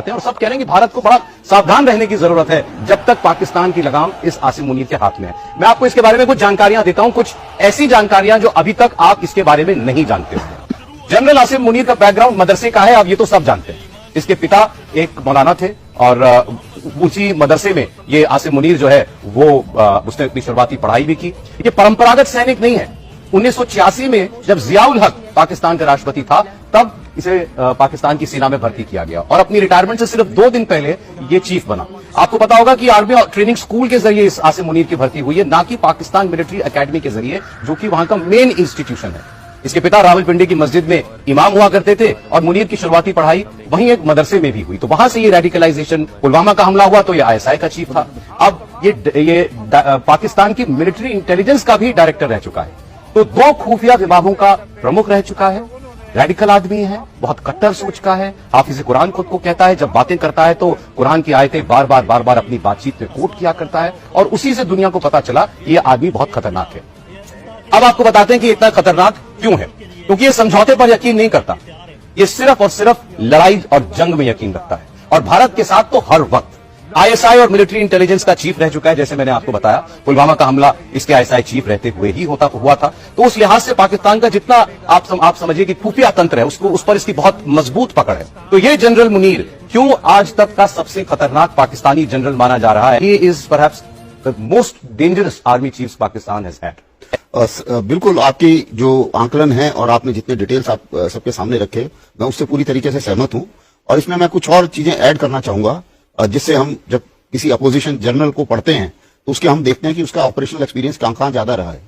और सब कह रहे हैं कि भारत को बड़ा सावधान रहने की जरूरत है जब तक पाकिस्तान की लगाम इस आसिम मुनीर के हाथ में है। मैं आपको इसके बारे में कुछ जानकारियां देता हूं, कुछ ऐसी जानकारियां जो अभी तक आप इसके बारे में नहीं जानते हो। जनरल आसिम मुनीर का बैकग्राउंड मदरसे का है, आप ये तो सब जानते हैं। इसके पिता एक मौलाना थे और उसी मदरसे में ये आसिम मुनीर जो है वो उसने अपनी शुरुआती पढ़ाई भी की। ये परंपरागत सैनिक नहीं है। 1986 में जब जियाउल हक पाकिस्तान का राष्ट्रपति था तब इसे पाकिस्तान की सेना में भर्ती किया गया और अपनी रिटायरमेंट से सिर्फ 2 दिन पहले ये चीफ बना। आपको पता होगा कि आर्मी ट्रेनिंग स्कूल के जरिए इस आसिम मुनीर की भर्ती हुई है, ना कि पाकिस्तान मिलिट्री एकेडमी के जरिए, जो कि वहां का मेन इंस्टीट्यूशन है। इसके पिता रावलपिंडी की मस्जिद में इमाम हुआ करते थे और मुनीर की शुरुआती पढ़ाई वहीं एक मदरसे में भी हुई। तो वहां से ये रेडिकलाइजेशन, पुलवामा का हमला हुआ तो ये आईएसआई का चीफ था। अब ये पाकिस्तान की मिलिट्री इंटेलिजेंस का भी डायरेक्टर रह चुका है। तो 2 खुफिया विभागों का प्रमुख रह चुका है। रेडिकल आदमी है, बहुत कट्टर सोच का है। हाफिज कुरान खुद को कहता है, जब बातें करता है तो कुरान की आयतें बार बार अपनी बातचीत में कोट किया करता है और उसी से दुनिया को पता चला ये आदमी बहुत खतरनाक है। अब आपको बताते हैं कि इतना खतरनाक क्यों है। क्योंकि ये समझौते पर यकीन नहीं करता, ये सिर्फ और सिर्फ लड़ाई और जंग में यकीन रखता है और भारत के साथ तो हर वक्त। आईएसआई और मिलिट्री इंटेलिजेंस का चीफ रह चुका है, जैसे मैंने आपको बताया। पुलवामा का हमला इसके आईएसआई चीफ रहते हुए ही हुआ था। तो उस लिहाज से पाकिस्तान का जितना आप समझिए कि खुफिया तंत्र है, उस पर इसकी बहुत मजबूत पकड़ है। तो ये जनरल मुनीर क्यों आज तक का सबसे खतरनाक पाकिस्तानी जनरल माना जा रहा है? He is perhaps the most dangerous army chief Pakistan has had. बिल्कुल, आपकी जो आंकलन है और आपने जितने डिटेल्स आप सबके सामने रखे, मैं उससे पूरी तरीके से सहमत हूं। और इसमें मैं कुछ और चीजें ऐड करना चाहूंगा, जिससे हम जब किसी अपोजिशन जनरल को पढ़ते हैं तो उसके हम देखते हैं कि उसका ऑपरेशनल एक्सपीरियंस कहां ज्यादा रहा है।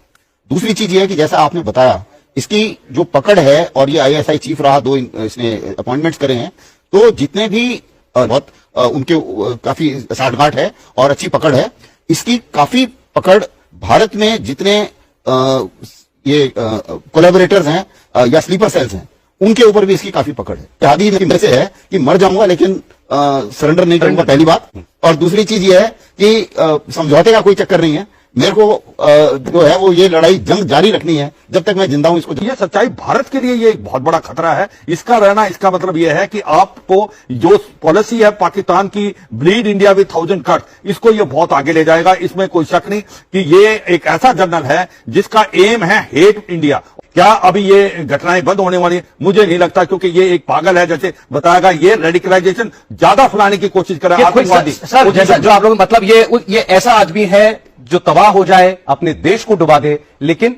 दूसरी चीज ये है कि जैसा आपने बताया, इसकी जो पकड़ है और ये आईएसआई चीफ रहा, 2 इसने अपॉइंटमेंट्स करे हैं, तो जितने भी बहुत उनके काफी साठगांठ है और अच्छी पकड़ है। इसकी काफी पकड़ भारत में जितने ये कोलैबोरेटर्स हैं या स्लीपर सेल्स हैं, उनके ऊपर भी इसकी काफी पकड़ है। शादी में से है कि मर जाऊंगा लेकिन सरेंडर नहीं करूंगा, पहली बात। और दूसरी चीज ये है कि समझौते का कोई चक्कर नहीं है। मेरे को जो है वो ये लड़ाई जंग जारी रखनी है जब तक मैं जिंदा हूं। इसको ये सच्चाई भारत के लिए ये एक बहुत बड़ा खतरा है। इसका रहना, इसका मतलब ये है कि आपको जो पॉलिसी है पाकिस्तान की, ब्लीड इंडिया विद 1000 कट, इसको ये बहुत आगे ले जाएगा। इसमें कोई शक नहीं कि ये एक ऐसा जनरल है जिसका एम है हेट इंडिया। क्या अभी ये घटनाएं बंद होने वाली है? मुझे नहीं लगता, क्योंकि ये एक पागल है, जैसे बताया ये रेडिकलाइजेशन ज्यादा फैलाने की कोशिश कर रहा है आतंकवादी। सर, जैसा जो आप लोग मतलब ये ऐसा आदमी है जो तबाह हो जाए, अपने देश को डुबा दे, लेकिन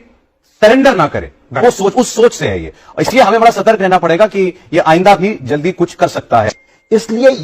सरेंडर ना करे। वो उस सोच से है ये। इसलिए हमें बड़ा सतर्क रहना पड़ेगा कि ये आइंदा भी जल्दी कुछ कर सकता है। इसलिए